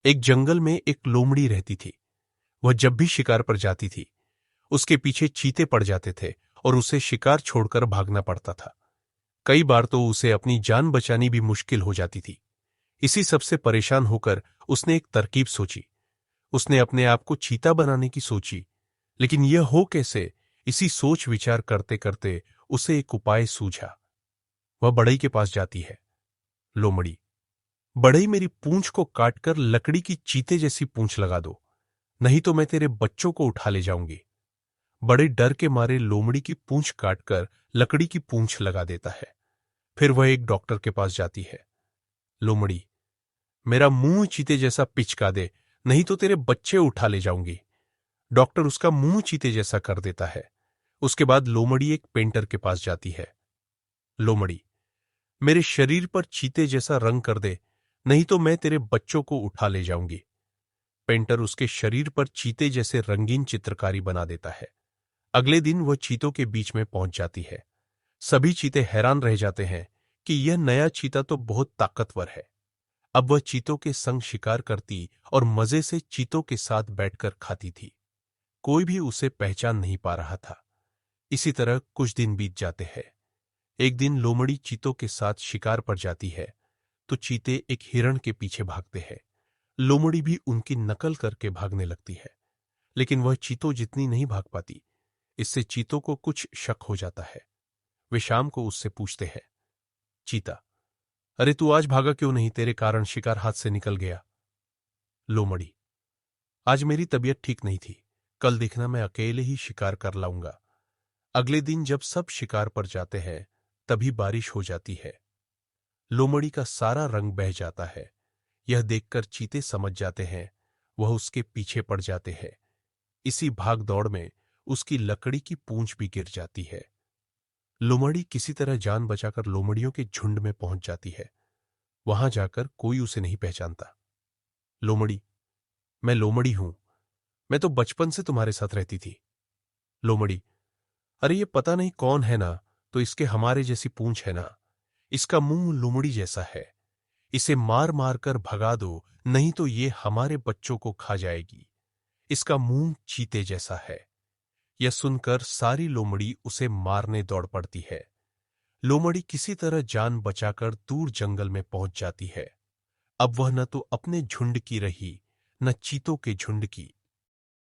एक जंगल में एक लोमड़ी रहती थी। वह जब भी शिकार पर जाती थी, उसके पीछे चीते पड़ जाते थे और उसे शिकार छोड़कर भागना पड़ता था। कई बार तो उसे अपनी जान बचानी भी मुश्किल हो जाती थी। इसी सबसे परेशान होकर उसने एक तरकीब सोची। उसने अपने आप को चीता बनाने की सोची, लेकिन यह हो कैसे? इसी सोच विचार करते करते उसे एक उपाय सूझा। वह बढ़ई के पास जाती है। लोमड़ी, बढ़ई, मेरी पूंछ को काटकर लकड़ी की चीते जैसी पूंछ लगा दो, नहीं तो मैं तेरे बच्चों को उठा ले जाऊंगी। बड़े डर के मारे लोमड़ी की पूंछ काटकर लकड़ी की पूंछ लगा देता है। फिर वह एक डॉक्टर के पास जाती है। लोमड़ी, मेरा मुंह चीते जैसा पिचका दे, नहीं तो तेरे बच्चे उठा ले जाऊंगी। डॉक्टर उसका मुंह चीते जैसा कर देता है। उसके बाद लोमड़ी एक पेंटर के पास जाती है। लोमड़ी, मेरे शरीर पर चीते जैसा रंग कर दे, नहीं तो मैं तेरे बच्चों को उठा ले जाऊंगी। पेंटर उसके शरीर पर चीते जैसे रंगीन चित्रकारी बना देता है। अगले दिन वह चीतों के बीच में पहुंच जाती है। सभी चीते हैरान रह जाते हैं कि यह नया चीता तो बहुत ताकतवर है। अब वह चीतों के संग शिकार करती और मजे से चीतों के साथ बैठकर खाती थी। कोई भी उसे पहचान नहीं पा रहा था। इसी तरह कुछ दिन बीत जाते हैं। एक दिन लोमड़ी चीतों के साथ शिकार पर जाती है तो चीते एक हिरण के पीछे भागते हैं। लोमड़ी भी उनकी नकल करके भागने लगती है, लेकिन वह चीतों जितनी नहीं भाग पाती। इससे चीतों को कुछ शक हो जाता है। वे शाम को उससे पूछते हैं, चीता, अरे तू आज भागा क्यों नहीं? तेरे कारण शिकार हाथ से निकल गया। लोमड़ी, आज मेरी तबीयत ठीक नहीं थी। कल देखना, मैं अकेले ही शिकार कर लाऊंगा। अगले दिन जब सब शिकार पर जाते हैं, तभी बारिश हो जाती है। लोमड़ी का सारा रंग बह जाता है। यह देखकर चीते समझ जाते हैं। वह उसके पीछे पड़ जाते हैं। इसी भाग दौड़ में उसकी लकड़ी की पूंछ भी गिर जाती है। लोमड़ी किसी तरह जान बचाकर लोमड़ियों के झुंड में पहुंच जाती है। वहां जाकर कोई उसे नहीं पहचानता। लोमड़ी, मैं लोमड़ी हूं। मैं तो बचपन से तुम्हारे साथ रहती थी। लोमड़ी, अरे ये पता नहीं कौन है ना, तो इसके हमारे जैसी पूंछ है ना। इसका मुंह लोमड़ी जैसा है। इसे मार मार कर भगा दो, नहीं तो ये हमारे बच्चों को खा जाएगी। इसका मुंह चीते जैसा है। यह सुनकर सारी लोमड़ी उसे मारने दौड़ पड़ती है। लोमड़ी किसी तरह जान बचाकर दूर जंगल में पहुंच जाती है। अब वह न तो अपने झुंड की रही, न चीतों के झुंड की।